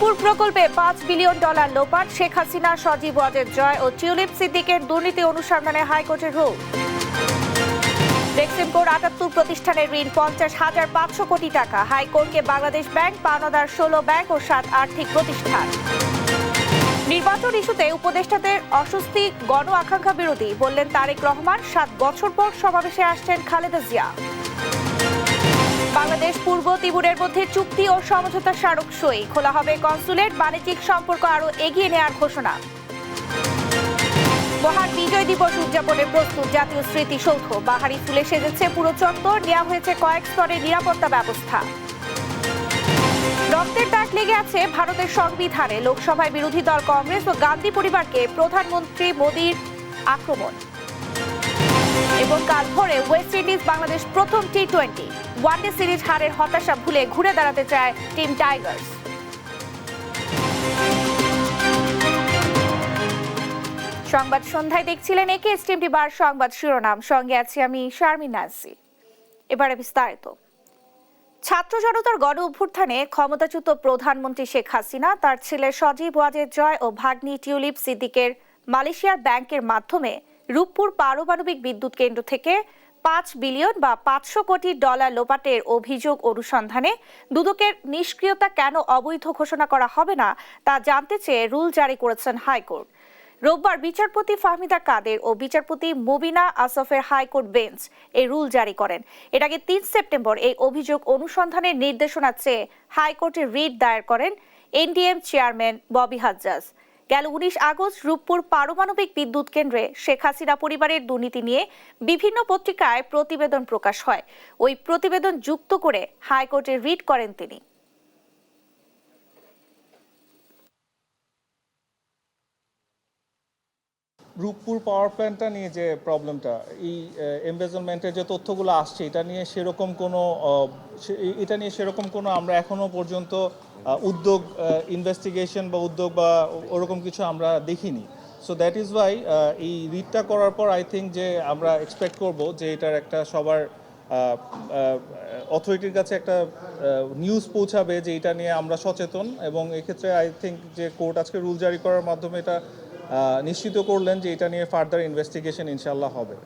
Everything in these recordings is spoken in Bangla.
রূপপুর প্রকল্পে $5 বিলিয়ন লোপাট, শেখ হাসিনা, সজীব ওয়াজেদ জয় ও টিউলিপ সিদ্দিকের দুর্নীতি অনুসন্ধানে হাইকোর্টের রুল। বেক্সিমকোর ৭৮ প্রতিষ্ঠানের ঋণ ৫০,৫০০ কোটি টাকা, হাইকোর্টকে বাংলাদেশ ব্যাংক, পাওনাদার ১৬ ব্যাংক ও ৭ আর্থিক প্রতিষ্ঠান। নির্বাচন ইস্যুতে উপদেষ্টাদের অস্বস্তি গণ আকাঙ্ক্ষা বিরোধী, বললেন তারেক রহমান। ৭ বছর পর সমাবেশে আসছেন খালেদা জিয়া। বাংলাদেশ পূর্ব তিমুরের মধ্যে চুক্তি ও সমঝোতা স্মারক সই, খোলা হবে কনসুলেট, বাণিজ্যিক সম্পর্ক আরও এগিয়ে নেওয়ার ঘোষণা। মহান বিজয় দিবস উদযাপনে প্রস্তুত জাতীয় স্মৃতিসৌধ, বাহারি ফুলে সেজেছে পুরো চত্বর, নেওয়া হয়েছে কয়েক স্তরের নিরাপত্তা ব্যবস্থা। রক্তের দাগ লেগে আছে ভারতের সংবিধানে, লোকসভায় বিরোধী দল কংগ্রেস ও গান্ধী পরিবারকে প্রধানমন্ত্রী মোদীর আক্রমণ। এবং কাল ভোরে ওয়েস্ট ইন্ডিজ বাংলাদেশ প্রথম টি-20 ওয়ানডে সিরিজ হারের হতাশা ভুলে ঘুরে দাঁড়াতে চায় টিম টাইগার্স। সংবাদ সন্ধ্যায় দেখছিলেন একেএসটিএম টিভির সংবাদ শিরোনাম, সঙ্গে আছি আমি শারমিন নাসি। এবারে বিস্তারিত। ছাত্র জনতার গণ অভ্যুত্থানে ক্ষমতাচ্যুত প্রধানমন্ত্রী শেখ হাসিনা তার ছেলে সজীব ওয়াজেদ জয় ও ভাগ্নি টিউলিপ সিদ্দিকের মালয়েশিয়ার ব্যাংকের মাধ্যমে রূপপুর পারমাণবিক বিদ্যুৎ কেন্দ্র থেকে $5 বিলিয়ন বা $500 কোটি লোপাটের অভিযোগ অনুসন্ধানে দুদকের নিষ্ক্রিয়তা কেন অবৈধ ঘোষণা করা হবে না তা জানতে চেয়ে রুল জারি করেছেন হাইকোর্ট। রোববার বিচারপতি ফাহমিদা কাদের ও বিচারপতি মুবিনা আসফের হাইকোর্ট বেঞ্চ এই রুল জারি করেন। এর আগে ৩ সেপ্টেম্বর এই অভিযোগ অনুসন্ধানের নির্দেশনা চেয়ে হাইকোর্টে রিট দায়ের করেন এনডিএম চেয়ারম্যান ববি হাজ্জাজ। গেল ১৯ আগস্ট রূপপুর পারমাণবিক বিদ্যুৎ কেন্দ্রে শেখ হাসিনা পরিবারের দুর্নীতি নিয়ে বিভিন্ন পত্রিকায় প্রতিবেদন প্রকাশ হয়। ওই প্রতিবেদন যুক্ত করে হাইকোর্টে রিট করেন তিনি। রূপপুর পাওয়ার প্ল্যান্টটা নিয়ে যে প্রবলেমটা, এই এমবেজলমেন্টের যে তথ্যগুলো আসছে, এটা নিয়ে সেরকম কোনো আমরা এখনো পর্যন্ত উদ্যোগ ইনভেস্টিগেশন বা উদ্যোগ বা ওরকম কিছু আমরা দেখিনি। সো দ্যাট ইজ ওয়াই এই রিটটা করার পর আই থিঙ্ক যে আমরা এক্সপেক্ট করব যে এটার একটা সবার অথরিটির কাছে একটা নিউজ পৌঁছাবে যে এটা নিয়ে আমরা সচেতন, এবং এক্ষেত্রে আই থিঙ্ক যে কোর্ট আজকে রুল জারি করার মাধ্যমে এটা নিশ্চিত করলেন যে এটা নিয়ে ফার্দার ইনভেস্টিগেশন ইনশাআল্লাহ হবে।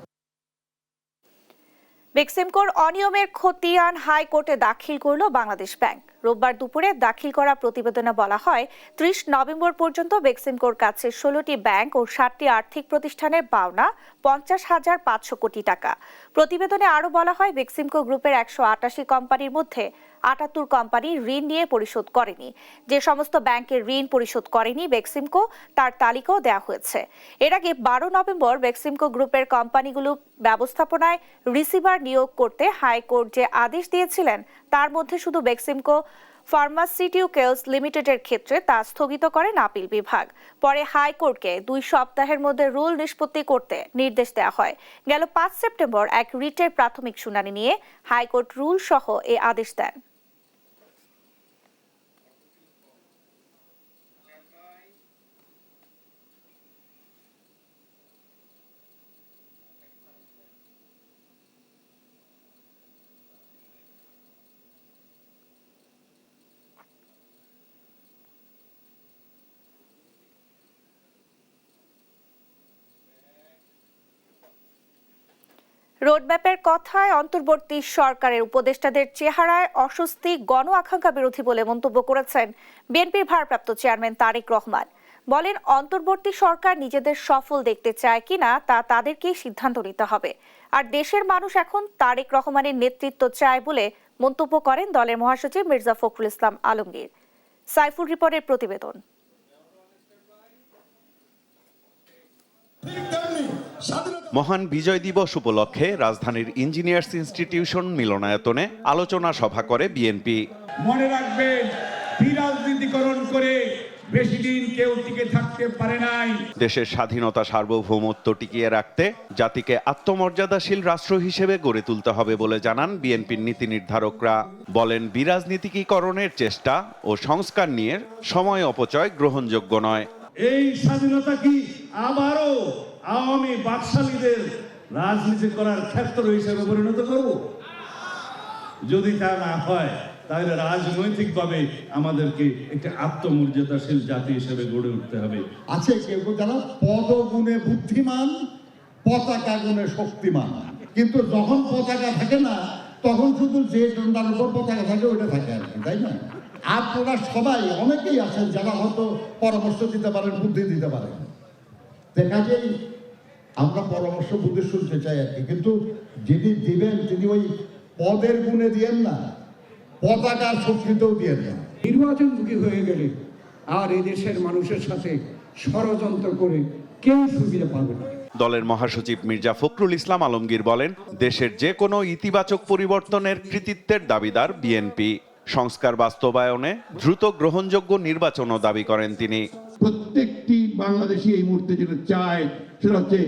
বেক্সিমকোর অনিয়মের খতিয়ান হাইকোর্টে দাখিল করল বাংলাদেশ ব্যাংক। রোববার দুপুরে দাখিল করা প্রতিবেদনে বলা হয় ৩০ নভেম্বর পর্যন্ত বেক্সিমকোর কাছে ১৬টি ব্যাংক ও ৭টি আর্থিক প্রতিষ্ঠানের পাওনা ৫০,৫০০ কোটি টাকা। প্রতিবেদনে আরও বলা হয় বেক্সিমকো গ্রুপের ১৮৮ কোম্পানির মধ্যে ৭৮ কোম্পানি ঋণ নিয়ে পরিশোধ করেনি। যে সমস্ত ব্যাংকের ঋণ পরিশোধ করেনি বেক্সিমকো তার তালিকাও দেওয়া হয়েছে। এর আগে ১২ নভেম্বর বেক্সিমকো গ্রুপের কোম্পানিগুলো ব্যবস্থাপনায় রিসিভার নিয়োগ করতে হাইকোর্ট যে আদেশ দিয়েছিলেন তার মধ্যে শুধু বেক্সিমকো ফার্মাসিউটিক্যালস লিমিটেডের ক্ষেত্রে তা স্থগিত করেন আপিল বিভাগ। পরে হাইকোর্টকে ২ সপ্তাহের মধ্যে রুল নিষ্পত্তি করতে নির্দেশ দেওয়া হয়। গেল ৫ সেপ্টেম্বর এক রিটের প্রাথমিক শুনানি নিয়ে হাইকোর্ট রুল সহ এ আদেশ দেন। রোডম্যাপের কথায় অন্তর্বর্তী সরকারের উপদেষ্টাদের চেহারায় অস্বস্তি গণ আকাঙ্ক্ষা বিরোধী বলে মন্তব্য করেছেন বিএনপির ভারপ্রাপ্ত চেয়ারম্যান তারেক রহমান। বলেন অন্তর্বর্তী সরকার নিজেদের সফল দেখতে চায় কিনা তা তাদেরকেই সিদ্ধান্ত নিতে হবে, আর দেশের মানুষ এখন তারেক রহমানের নেতৃত্ব চায় বলে মন্তব্য করেন দলের মহাসচিব মির্জা ফখরুল ইসলাম আলমগীর। সাইফুল রিপোর্টের প্রতিবেদন। মহান বিজয় দিবস উপলক্ষে রাজধানীর ইঞ্জিনিয়ার্স ইনস্টিটিউশন মিলনায়তনে আলোচনা সভা করে বিএনপি। মনে রাখবেন, বিরাজনীতিকরণ করে বেশি দিন কেউ টিকে থাকতে পারে নাই। দেশের স্বাধীনতা সার্বভৌমত্ব টিকিয়ে রাখতে জাতিকে আত্মমর্যাদাশীল রাষ্ট্র হিসেবে গড়ে তুলতে হবে বলে জানান বিএনপির নীতি নির্ধারকরা। বলেন বিরাজনীতিকরণের চেষ্টা ও সংস্কার নিয়ে সময় অপচয় গ্রহণযোগ্য নয়। এই স্বাধীনতা কি আবারও আওয়ামী বাকশালীদের রাজনীতি করার ক্ষেত্র হিসেবে পরিণত করব? যদি তা না হয় তাহলে রাজনৈতিকভাবে আমাদেরকে একটা আত্মমর্যাদাশীল জাতি হিসেবে গড়ে উঠতে হবে। আছে কেউ যারা পদগুণে বুদ্ধিমান, পতাকা গুণে শক্তিমান, কিন্তু যখন পতাকা থাকে না তখন শুধু যে ডন্ডার উপর পতাকা থাকে ওটা থাকে আর কি, তাই না? আপনারা সবাই অনেকেই আছেন যারা হয়তো পরামর্শ দিতে পারেন, বুদ্ধি দিতে পারেন। দেখা যায় আমরা পরামর্শ বুদ্ধি শুনতে চাই আর কি, কিন্তু যিনি দিবেন তিনি ওই পদের গুণে দিয়েন না, পতাকার শক্তিতেও দিয়েন না। নির্বাচনমুখী হয়ে গেলে আর এই দেশের মানুষের সাথে ষড়যন্ত্র করে কেউ সুবিধা পাবে না। দলের মহাসচিব মির্জা ফখরুল ইসলাম আলমগীর বলেন, দেশের যে কোনো ইতিবাচক পরিবর্তনের কৃতিত্বের দাবিদার বিএনপি। সংস্কার বাস্তবায়নে দ্রুত গ্রহণযোগ্য নির্বাচনও দাবি করেন তিনি। প্রত্যেকটি বাংলাদেশি এই মুহূর্তে যেটা চায় সেটা হচ্ছে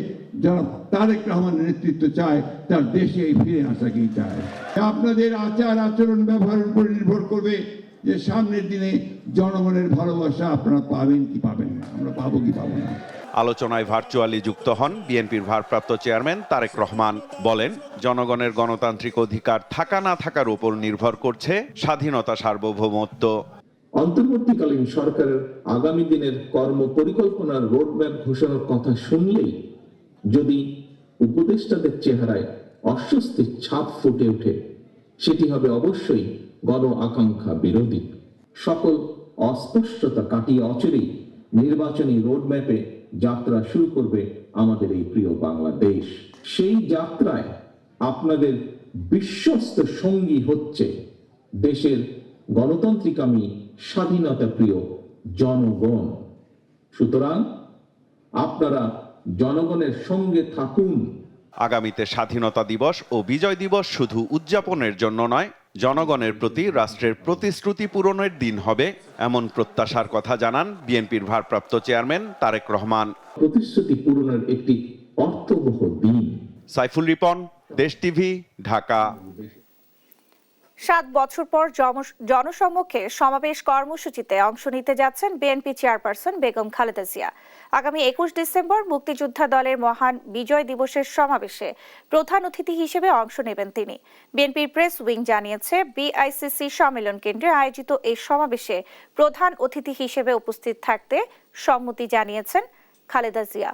যারা তারেক রহমানের নেতৃত্ব চায় তার দেশে ফিরে আসাকেই চায়। আপনাদের আচার আচরণ ব্যবহারের উপর নির্ভর করবে যে সামনের দিনে জনগণের ভালোবাসা আপনারা পাবেন কি পাবেন না, আমরা পাবো কি পাবো না। আলোচনায় ভার্চুয়ালি যুক্ত হন বিএনপির ভারপ্রাপ্ত চেয়ারম্যান তারেক রহমান। বলেন, জনগণের গণতান্ত্রিক অধিকার থাকা না থাকার উপর নির্ভর করছে স্বাধীনতা, সার্বভৌমত্ব। অন্তর্বর্তীকালীন সরকারের আগামী দিনের কর্ম পরিকল্পনার রোডম্যাপ ঘোষণার কথা শুনলেই যদি উপদেষ্টাদের চেহারায় অস্বস্তির ছাপ ফুটে ওঠে, সেটি হবে অবশ্যই গণ আকাঙ্ক্ষা বিরোধী। সকল অস্পষ্টতা কাটিয়ে অচিরেই নির্বাচনী রোডম্যাপে যাত্রা শুরু করবে আমাদের এই প্রিয় বাংলাদেশ। সেই যাত্রায় আপনাদের বিশ্বস্ত সঙ্গী হচ্ছে দেশের গণতান্ত্রিকামী, স্বাধীনতা প্রিয় জনগণ। সুতরাং আপনারা জনগণের সঙ্গে থাকুন। আগামীতে স্বাধীনতা দিবস ও বিজয় দিবস শুধু উদযাপনের জন্য নয়, জনগণের প্রতি রাষ্ট্রের প্রতিশ্রুতি পূরণের দিন হবে, এমন প্রত্যাশার কথা জানান বিএনপির ভারপ্রাপ্ত চেয়ারম্যান তারেক রহমান। প্রতিশ্রুতি পূরণের একটি অর্থবহ দিন। সাইফুল রিপন, দেশ টিভি, ঢাকা। 7 বছর পর জনসম্মুখে সমাবেশ কর্মসূচিতে অংশ নিতে যাচ্ছেন বিএনপি চেয়ারপারসন বেগম খালেদা জিয়া। আগামী 21 ডিসেম্বর মুক্তিযোদ্ধা দলের মহান বিজয় দিবসের সমাবেশে প্রধান অতিথি হিসেবে অংশ নেবেন তিনি। বিএনপির প্রেস উইং জানিয়েছে, বিআইসিসি সম্মেলন কেন্দ্রে আয়োজিত এই সমাবেশে প্রধান অতিথি হিসেবে উপস্থিত থাকতে সম্মতি জানিয়েছেন খালেদা জিয়া।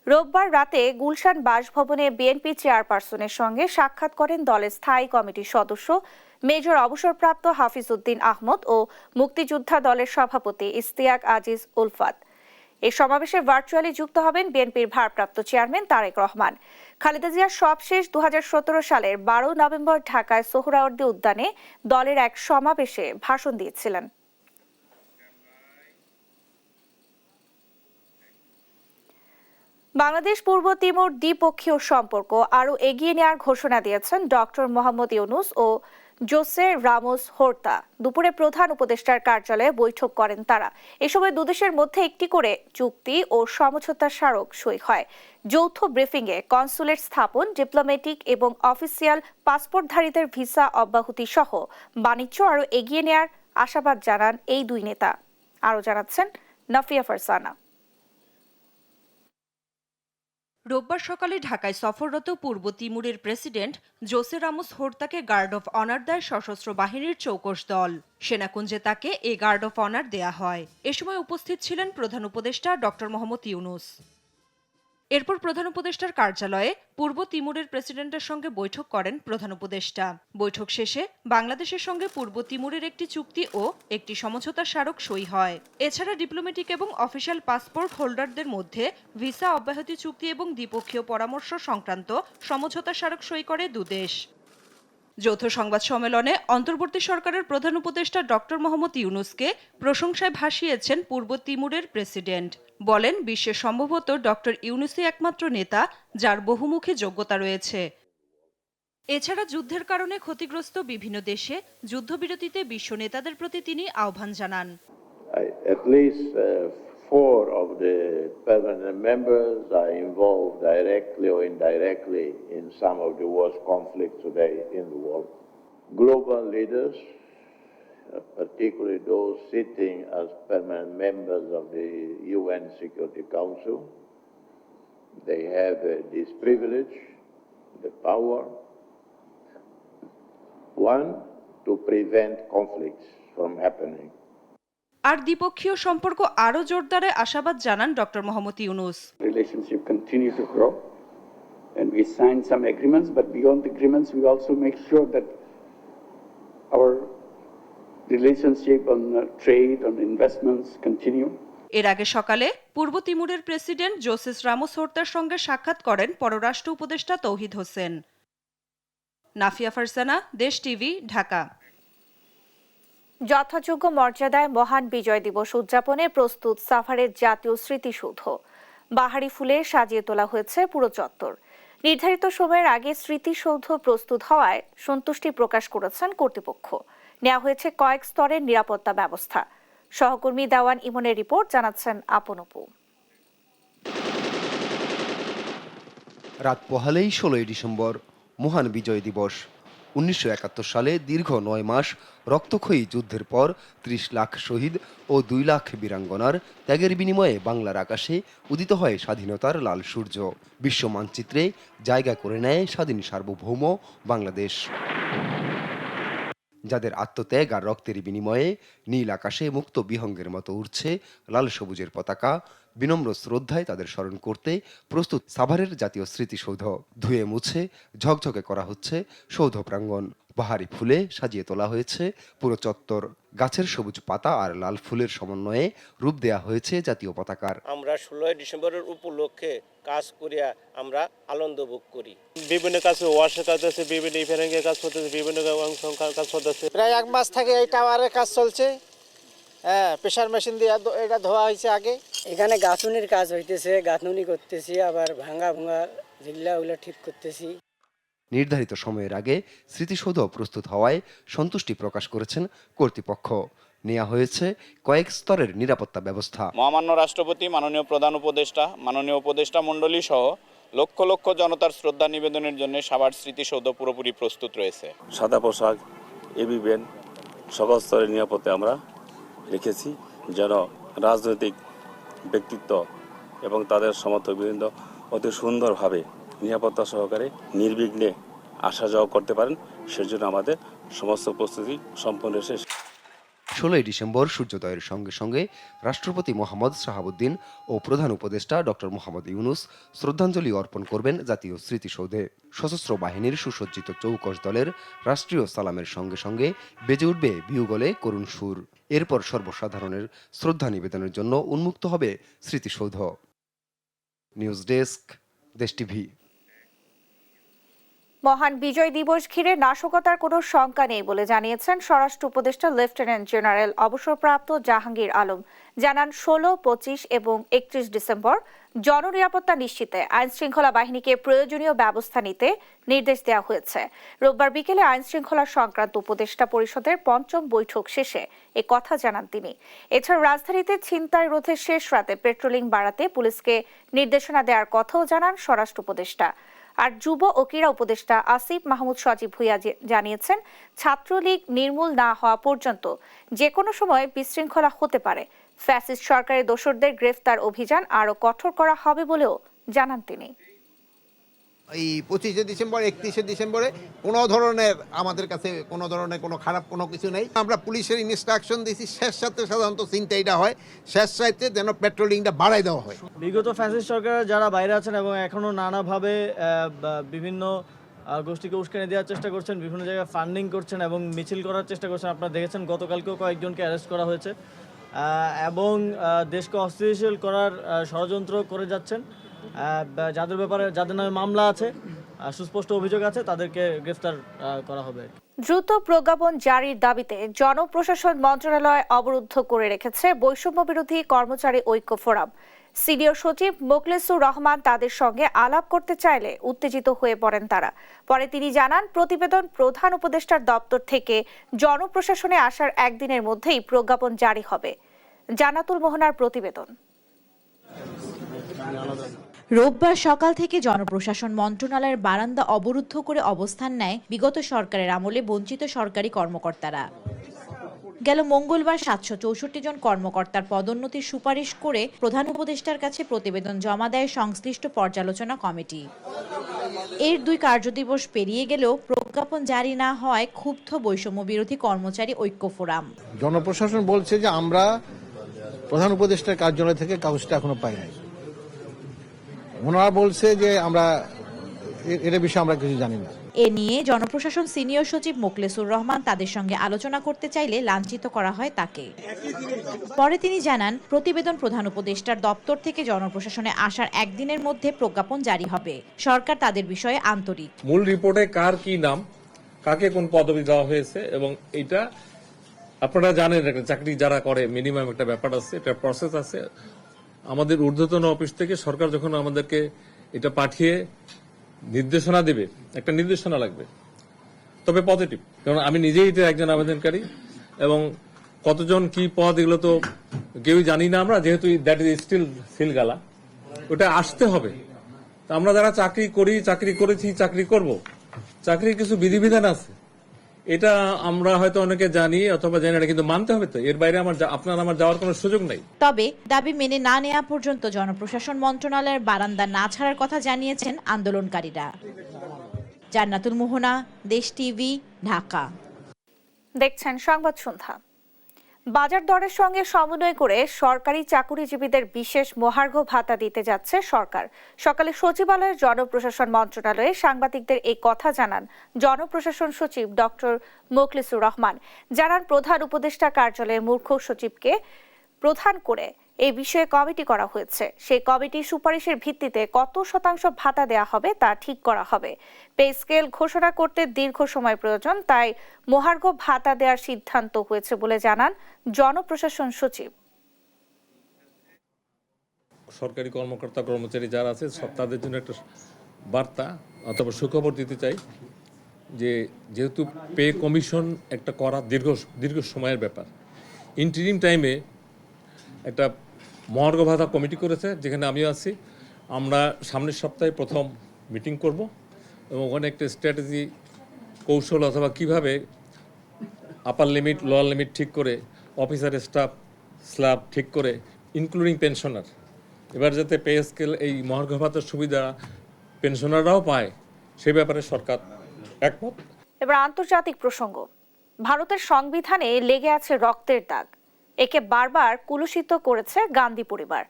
রোববার রাতে গুলশান বাসভবনে বিএনপি চেয়ারপারসনের সঙ্গে সাক্ষাৎ করেন দলের স্থায়ী কমিটির সদস্য মেজর অবসরপ্রাপ্ত হাফিজ উদ্দিন আহমদ ও মুক্তিযোদ্ধা দলের সভাপতি ইশতিয়াক আজিজ উলফাত। এই সমাবেশে ভার্চুয়ালি যুক্ত হবেন বিএনপির ভারপ্রাপ্ত চেয়ারম্যান তারেক রহমান। খালেদা জিয়া সবশেষ 2017 সালের 12 নভেম্বর ঢাকায় সোহরাওয়ার্দী উদ্যানে দলের এক সমাবেশে ভাষণ দিয়েছিলেন। বাংলাদেশ পূর্ব তিমুর দ্বিপক্ষীয় সম্পর্ক আরও এগিয়ে নেওয়ার ঘোষণা দিয়েছেন ডক্টর মোহাম্মদ ইউনুস ও জোসে রামোস হোর্তা। দুপুরে প্রধান উপদেষ্টার কার্যালয়ে বৈঠক করেন তারা। এ সময় দুদেশের মধ্যে একটি করে চুক্তি ও সমঝোতা স্মারক সই হয়। যৌথ ব্রিফিংয়ে কনসুলেট স্থাপন, ডিপ্লোম্যাটিক এবং অফিসিয়াল পাসপোর্টধারীদের ভিসা অব্যাহতি সহ বাণিজ্য আরও এগিয়ে নেওয়ার আশাবাদ জানান এই দুই নেতা। আরও জানাচ্ছেন নাফিয়া ফারসানা। রোববার সকালে ঢাকায় সফররত পূর্ব তিমুরের প্রেসিডেন্ট জোসে রামোস হোর্তাকে গার্ড অফ অনার দেয় সশস্ত্র বাহিনীর চৌকস দল। সেনাকুঞ্জে তাকে এ গার্ড অফ অনার দেয়া হয়। এ সময় উপস্থিত ছিলেন প্রধান উপদেষ্টা ডক্টর মোহাম্মদ ইউনুস। এরপর প্রধান উপদেষ্টার কার্যালয়ে পূর্ব তিমুরের প্রেসিডেন্টের সঙ্গে বৈঠক করেন প্রধান উপদেষ্টা। বৈঠক শেষে বাংলাদেশের সঙ্গে পূর্ব তিমুরের একটি চুক্তি ও একটি সমঝোতা স্মারক সই হয়। এছাড়া ডিপ্লোম্যাটিক এবং অফিসিয়াল পাসপোর্ট হোল্ডারদের মধ্যে ভিসা অব্যাহতি চুক্তি এবং দ্বিপক্ষীয় পরামর্শ সংক্রান্ত সমঝোতা স্মারক সই করে দুদেশ। যৌথ সংবাদ সম্মেলনে অন্তর্বর্তী সরকারের প্রধান উপদেষ্টা ডক্টর মোহাম্মদ ইউনুসকে প্রশংসায় ভাসিয়েছেন পূর্ব তিমুরের প্রেসিডেন্ট। বলেন, বিশ্বে সম্ভবত ডক্টর ইউনুসই একমাত্র নেতা যার বহুমুখী যোগ্যতা রয়েছে। এছাড়া যুদ্ধের কারণে ক্ষতিগ্রস্ত বিভিন্ন দেশে যুদ্ধবিরতিতে বিশ্ব নেতাদের প্রতি তিনি আহ্বান জানান। At least 4 of the permanent members are involved directly or indirectly in some of the worst conflicts today in the world. Global leaders, particularly those sitting as permanent members of the UN Security Council, they have this privilege, the power, one, to prevent conflicts from happening. আর দ্বিপক্ষীয় সম্পর্ক আরও জোরদারে আশাবাদ জানান doctor Mohammad Yunus. Relationship continue to grow and we sign some agreements, but beyond the agreements we also make sure that our relationship on trade, on investments continue. এর আগে সকালে পূর্ব তিমুরের প্রেসিডেন্ট জোসেস রামোস হোর্তার সঙ্গে সাক্ষাৎ করেন পররাষ্ট্র উপদেষ্টা তৌহিদ হোসেন। নাফিয়া ফারসানা, দেশ টিভি, ঢাকা। যথাযোগ্য মর্যাদায় মহান বিজয় দিবস উদযাপনে প্রস্তুত সাভারের জাতীয় স্মৃতিসৌধ। বাহারি ফুলে সাজিয়ে তোলা হয়েছে পুরো চত্বর। নির্ধারিত সময়ের আগে স্মৃতিসৌধ প্রস্তুত হওয়ায় সন্তুষ্টি প্রকাশ করেছেন কর্তৃপক্ষ। নেওয়া হয়েছে কয়েক স্তরের নিরাপত্তা ব্যবস্থা। সহকর্মী দেওয়ান ইমনের রিপোর্ট, জানাচ্ছেন আপন অপু। রাত পোহালেই 16 ডিসেম্বর, মহান বিজয় দিবস। 1971 সালে দীর্ঘ 9 মাস রক্তক্ষয়ী যুদ্ধের পর 30 লাখ শহীদ ও 2 লাখ বীরাঙ্গনার ত্যাগের বিনিময়ে বাংলার আকাশে উদিত হয় স্বাধীনতার লাল সূর্য। বিশ্ব মানচিত্রে জায়গা করে নেয় স্বাধীন সার্বভৌম বাংলাদেশ। যাদের আত্মত্যাগ আর রক্তের বিনিময়ে নীল আকাশে মুক্ত বিহঙ্গের মতো উড়ছে লাল সবুজের পতাকা, বিনম্র শ্রদ্ধায় তাদের স্মরণ করতে প্রস্তুত সাভারের জাতীয় স্মৃতিসৌধ। ধুয়ে মুছে ঝকঝকে করা হচ্ছে সৌধ প্রাঙ্গণ। বাহারি ফুলে সাজিয়ে তোলা হয়েছে পুরো চত্বর। গাছের সবুজ পাতা আর লাল ফুলের সমন্বয়ে রূপ দেয়া হয়েছে জাতীয় পতাকার। আমরা 16 ডিসেম্বরের উপলক্ষে কাজ করিয়া আমরা আনন্দ ভোগ করি। বিভিন্ন কাজে ওয়াশের কাজ আছে, বিভিন্ন ইফারিংয়ের কাজ করতেছে, বিভিন্ন কাজ করতেছে। প্রায় 1 মাস থেকে এই টাওয়ারের কাজ চলছে। প্রেসার মেশিন দিয়ে এটা ধোয়া হয়েছে আগে। এখানে গাঁথুনির কাজ হইতেছে, গাঁথুনি করতেছি, আবার ভাঙা যেগুলা ওগুলা ঠিক করতেছি। নির্ধারিত সময়ের আগে স্মৃতিসৌধ প্রস্তুত হওয়ায় সন্তুষ্টি প্রকাশ করেছেন কর্তৃপক্ষ। নেওয়া হয়েছে কয়েক স্তরের নিরাপত্তা ব্যবস্থা। মহামান্য রাষ্ট্রপতি, মাননীয় প্রধান উপদেষ্টা, মাননীয় উপদেষ্টা মণ্ডলী সহ লক্ষ লক্ষ জনতার শ্রদ্ধা নিবেদনের জন্য সাভার স্মৃতিসৌধ পুরোপুরি প্রস্তুত রয়েছে। সাদা পোশাক, এবি ব্যান্ড, সকল স্তরের নিরাপত্তা আমরা রেখেছি যেন রাজনৈতিক ব্যক্তিত্ব এবং তাদের সমর্থকবৃন্দ অতি সুন্দরভাবে নিরাপত্তা সহকারে নির্বিঘ্নে আসা যাওয়া করতে পারেন, সেজন্য আমাদের সমস্ত প্রস্তুতি সম্পন্ন শেষ। 16 ডিসেম্বর সূর্যোদয়ের সঙ্গে সঙ্গে রাষ্ট্রপতি মোহাম্মদ শাহাবুদ্দিন ও প্রধান উপদেষ্টা ডক্টর মোহাম্মদ ইউনূস শ্রদ্ধাঞ্জলি অর্পণ করবেন জাতীয় স্মৃতিসৌধে। সশস্ত্র বাহিনীর সুসজ্জিত চৌকস দলের রাষ্ট্রীয় সালামের সঙ্গে সঙ্গে বেজে উঠবে বিহুগলে করুণ সুর। এরপর সর্বসাধারণের শ্রদ্ধা নিবেদনের জন্য উন্মুক্ত হবে স্মৃতিসৌধ। নিউজ ডেস্ক, দেশ টিভি। মহান বিজয় দিবস ঘিরে নাশকতার কোনো শঙ্কা নেই বলে জানিয়েছেন স্বরাষ্ট্র উপদেষ্টা লেফটেন্যান্ট জেনারেল অবসরপ্রাপ্ত জাহাঙ্গীর আলম। জানান 16, 25 এবং 31 ডিসেম্বর জননিরাপত্তা নিশ্চিতে আইন শৃঙ্খলা বাহিনীকে প্রয়োজনীয় ব্যবস্থা নিতে নির্দেশ দেওয়া হয়েছে। রোববার বিকেলে আইন শৃঙ্খলা সংক্রান্ত উপদেষ্টা পরিষদের 5ম বৈঠক শেষে এ কথা জানান তিনি। এছাড়া রাজধানীতে ছিনতাই রোধে শেষ রাতে পেট্রোলিং বাড়াতে পুলিশকে নির্দেশনা দেওয়ার কথাও জানান স্বরাষ্ট্র উপদেষ্টা। আর যুব ও ক্রীড়া উপদেষ্টা আসিফ মাহমুদ সজীব ভুইয়া জানিয়েছেন, ছাত্রলীগ নির্মূল না হওয়া পর্যন্ত যে কোনো সময় বিশৃঙ্খলা হতে পারে। ফ্যাসিস্ট সরকারের দোসরদের গ্রেফতার অভিযান আরও কঠোর করা হবে বলেও জানান তিনি। এই 25 ডিসেম্বর, 31 ডিসেম্বরে কোনো ধরনের আমাদের কাছে কোনো ধরনের কোনো খারাপ কোনো কিছু নেই। আমরা পুলিশের ইনস্ট্রাকশন দিয়েছি, শেষ সাথে সাধারণত ছিনতাইটা হয়, শেষ সাথে যেন পেট্রোলিংটা বাড়াই দেওয়া হয়। বিগত ফ্যাসিস্ট সরকার যারা বাইরে আছেন এবং এখনো নানাভাবে বিভিন্ন গোষ্ঠীকে উস্কানি দেওয়ার চেষ্টা করছেন, বিভিন্ন জায়গায় ফান্ডিং করছেন এবং মিছিল করার চেষ্টা করছেন। আপনারা দেখেছেন গতকালকেও কয়েকজনকে অ্যারেস্ট করা হয়েছে এবং দেশকে অস্থিতিশীল করার ষড়যন্ত্র করে যাচ্ছেন। যাদের নামে মামলা আছে, সুস্পষ্ট অভিযোগ আছে, তাদেরকে গ্রেফতার করা হবে। দ্রুত প্রজ্ঞাপন জারির দাবিতে জনপ্রশাসন মন্ত্রণালয় অবরুদ্ধ করে রেখেছে বৈষম্য বিরোধী কর্মচারী ঐক্য ফোরাম। সিনিয়র সচিব মোখলেসুর রহমান তাদের সঙ্গে আলাপ করতে চাইলে উত্তেজিত হয়ে পড়েন তারা। পরে তিনি জানান, প্রতিবেদন প্রধান উপদেষ্টার দপ্তর থেকে জনপ্রশাসনে আসার একদিনের মধ্যেই প্রজ্ঞাপন জারি হবে। জানাতুল মোহনার প্রতিবেদন। রোববার সকাল থেকে জনপ্রশাসন মন্ত্রণালয়ের বারান্দা অবরুদ্ধ করে অবস্থান নেয় বিগত সরকারের আমলে বঞ্চিত সরকারি কর্মকর্তারা। গেল মঙ্গলবার 764 জন কর্মকর্তার পদোন্নতির সুপারিশ করে প্রধান উপদেষ্টার কাছে প্রতিবেদন জমা দেয় সংশ্লিষ্ট পর্যালোচনা কমিটি। এর 2 কার্যদিবস পেরিয়ে গেলেও প্রজ্ঞাপন জারি না হওয়ায় ক্ষুব্ধ বৈষম্য বিরোধী কর্মচারী ঐক্য ফোরাম। জনপ্রশাসন বলছে যে আমরা প্রধান উপদেষ্টার কার্যালয় থেকে কাগজটা এখনো পাই নাই। ওনারা বলছে যে আমরা এর বিষয়ে আমরা কিছু জানি না। এ নিয়ে জনপ্রশাসন সিনিয়র সচিব মোখলেসুর রহমান তাদের সঙ্গে আলোচনা করতে চাইলে লাঞ্ছিত করা হয় তাকে। পরে তিনি জানান, প্রতিবেদন প্রধান উপদেষ্টার দপ্তর থেকে জনপ্রশাসনে আসার একদিনের মধ্যে প্রজ্ঞাপন জারি হবে। সরকার তাদের বিষয়ে আন্তরিক। মূল রিপোর্টে কার কি নাম, কাকে কোন পদবি দেওয়া হয়েছে এবং এটা আপনারা জানেন, একটা চাকরি যারা করে মিনিমাম একটা ব্যাপার আছে, একটা প্রসেস আছে। আমাদের ঊর্ধ্বতন অফিস থেকে সরকার যখন আমাদেরকে এটা পাঠিয়ে নির্দেশনা দেবে, একটা নির্দেশনা লাগবে, তবে পজিটিভ। কারণ আমি নিজেই এটা একজন আবেদনকারী এবং কতজন কি পদ এগুলো তো কেউই জানি না আমরা, যেহেতু দ্যাট ইজ স্টিল সিলগালা, ওটা আসতে হবে। আমরা যারা চাকরি করি, চাকরি করেছি, চাকরি করব, চাকরির কিছু বিধিবিধান আছে, এটা আমরা হয়তো অনেকে জানি অথবা জানি না, কিন্তু মানতে হবে। তো এর বাইরে আপনার আমার যাওয়ার কোনো সুযোগ নেই। তবে দাবি মেনে না নেওয়া পর্যন্ত জনপ্রশাসন মন্ত্রণালয়ের বারান্দা না ছাড়ার কথা জানিয়েছেন আন্দোলনকারীরা। জান্নাতুল মোহনা, দেশ টিভি, ঢাকা। দেখছেন সংবাদ সন্ধ্যা। বাজার দরের সঙ্গে সমন্বয় করে সরকারি চাকুরিজীবীদের বিশেষ মহার্ঘ ভাতা দিতে যাচ্ছে সরকার। সকালে সচিবালয়ের জনপ্রশাসন মন্ত্রণালয়ে সাংবাদিকদের এই কথা জানান জনপ্রশাসন সচিব ডক্টর মোখলেসুর রহমান। জানান, প্রধান উপদেষ্টা কার্যালয়ের মুখ্য সচিবকে প্রধান করে এই বিষয়ে কমিটি করা হয়েছে। সেই কমিটির সুপারিশের ভিত্তিতে কত শতাংশ ভাতা দেওয়া হবে তা ঠিক করা হবে। পে স্কেল ঘোষণা করতে দীর্ঘ সময় প্রয়োজন, তাই মহার্ঘ ভাতা দেওয়ার সিদ্ধান্ত হয়েছে বলে জানান জনপ্রশাসন সচিব। সরকারি কর্মকর্তা কর্মচারী যারা আছে সব তাদের জন্য একটা বার্তা অথবা সুখবর দিতে চাই যে যেহেতু পে কমিশন একটা করা দীর্ঘ সময়ের ব্যাপার, ইন্টারিম টাইমে একটা মহার্ঘ ভাতা কমিটি করেছে, যেখানে আমিও আছি। আমরা সামনের সপ্তাহে প্রথম মিটিং করব এবং ওখানে একটা স্ট্র্যাটেজি কৌশল অথবা কিভাবে আপার লিমিট লোয়ার লিমিট ঠিক করে, অফিসার স্টাফ স্ল্যাব ঠিক করে, ইনক্লুডিং পেনশনার, এবার যাতে পে স্কেল এই মহার্ঘ ভাতার সুবিধা পেনশনাররাও পায় সেই ব্যাপারে সরকার একমত। এবার আন্তর্জাতিক প্রসঙ্গ। ভারতের সংবিধানে লেগে আছে রক্তের দাগ। একে বারবার কুলুষিত করেছে গান্ধী পরিবার।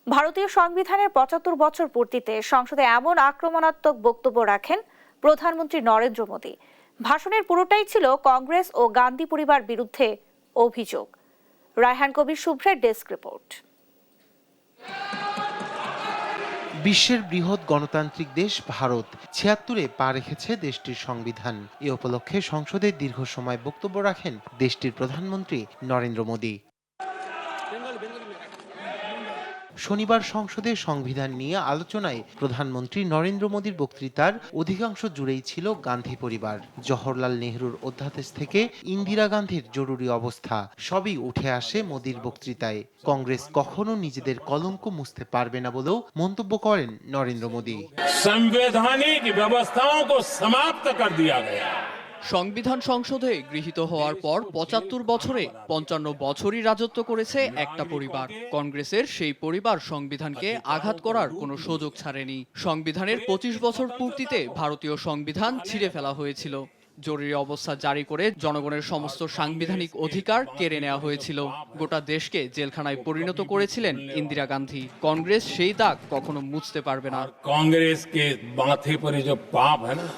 ভারতীয় সংবিধানের ৭৫ বছর পূর্তিতে সংসদে এমন আক্রমণাত্মক বক্তব্য রাখেন প্রধানমন্ত্রী নরেন্দ্র মোদী। ভাষণের পুরোটাই ছিল কংগ্রেস ও গান্ধী পরিবার বিরুদ্ধে অভিযোগ। রায়হান কবির শুভ্রের ডেস্ক রিপোর্ট। বিশ্বের বৃহৎ গণতান্ত্রিক দেশ ভারত ৭৬-এ পা রেখেছে দেশটির সংবিধান। এ উপলক্ষে সংসদে দীর্ঘ সময় বক্তব্য রাখেন দেশটির প্রধানমন্ত্রী নরেন্দ্র মোদী। শনিবার সংসদে সংবিধান নিয়ে আলোচনায় প্রধানমন্ত্রী নরেন্দ্র মোদীর বক্তৃতার অধিকাংশ জুড়েই ছিল গান্ধী পরিবার। জওহরলাল নেহরুর অধ্যাদেশ থেকে ইন্দিরা গান্ধীর জরুরি অবস্থা সবই উঠে আসে মোদীর বক্তৃতায়। কংগ্রেস কখনো নিজেদের কলঙ্ক মুছতে পারবে না বলেও মন্তব্য করেন নরেন্দ্র মোদী। সাংবিধানিক ব্যবস্থাओं को समाप्त कर दिया गया। সংবিধান সংসদে গৃহীত হওয়ার পর ৭৫ বছরে ৫৫ বছরই রাজত্ব করেছে একটা পরিবার। কংগ্রেসের সেই পরিবার সংবিধানকে আঘাত করার কোনো সুযোগ ছাড়েনি। সংবিধানের ২৫ বছর পূর্তিতে ভারতীয় সংবিধান ছিঁড়ে ফেলা হয়েছিল। জরুরি অবস্থা জারি করে জনগণের সমস্ত সাংবিধানিক অধিকার কেড়ে নেওয়া হয়েছিল। গোটা দেশকে জেলখানায় পরিণত করেছিলেন ইন্দিরা গান্ধী। কংগ্রেস সেই দাগ কখনো মুছতে পারবে না। कांग्रेस के माथे पर जो पाप है ना,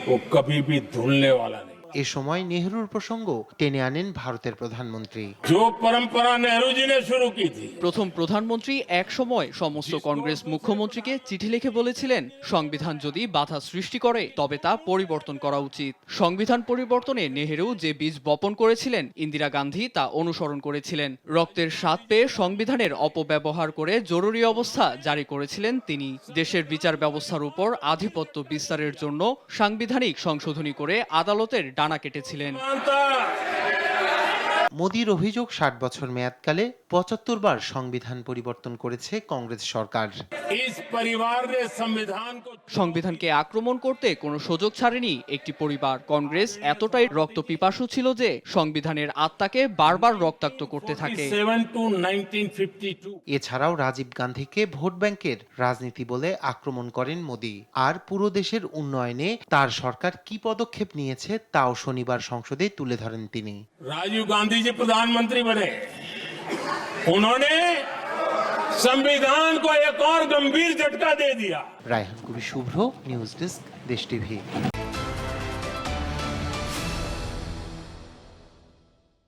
वो कभी भी धुलने वाला नहीं। এ সময় নেহরুর প্রসঙ্গ টেনে আনেন ভারতের প্রধানমন্ত্রী। जो परंपरा नेहरू जी ने शुरू की थी। প্রথম প্রধানমন্ত্রী এক সময় সমস্ত কংগ্রেস মুখ্যমন্ত্রীকে চিঠি লিখে বলেছিলেন, সংবিধান যদি বাধা সৃষ্টি করে তবে তা পরিবর্তন করা উচিত। সংবিধান পরিবর্তনে নেহেরু যে বীজ বপন করেছিলেন, ইন্দিরা গান্ধী তা অনুসরণ করেছিলেন। রক্তের স্বাদ পেয়ে সংবিধানের অপব্যবহার করে জরুরি অবস্থা জারি করেছিলেন তিনি। দেশের বিচার ব্যবস্থার উপর আধিপত্য বিস্তারের জন্য সাংবিধানিক সংশোধনী করে আদালতের ডানা কেটেছিলেন। মোদির অভিযোগ 60 বছর মেয়াদকালে 75 বার সংবিধান পরিবর্তন করেছে কংগ্রেস সরকার। इस परिवार ने संविधान को সংবিধানকে আক্রমণ করতে কোনো সুযোগ ছাড়েনি একটি পরিবার। কংগ্রেস এতটাই রক্তপিপাসু ছিল যে সংবিধানের আত্মাকে বারবার রক্তাক্ত করতে থাকে। 7 to 1952 এছাড়াও রাজীব গান্ধীকে ভোট ব্যাংকের রাজনীতি বলে আক্রমণ করেন মোদি। আর পুরো দেশের উন্নয়নে তার সরকার কি পদক্ষেপ নিয়েছে তাও শনিবার সংসদে তুলে ধরেন তিনি। राजीव गांधी जी प्रधानमंत्री बने, उन्होंने संविधान को एक और गंभीर झटका दे दिया। রায়হান কবি শুভ্র, নিউজ ডেস্ক, দেশ টিভি।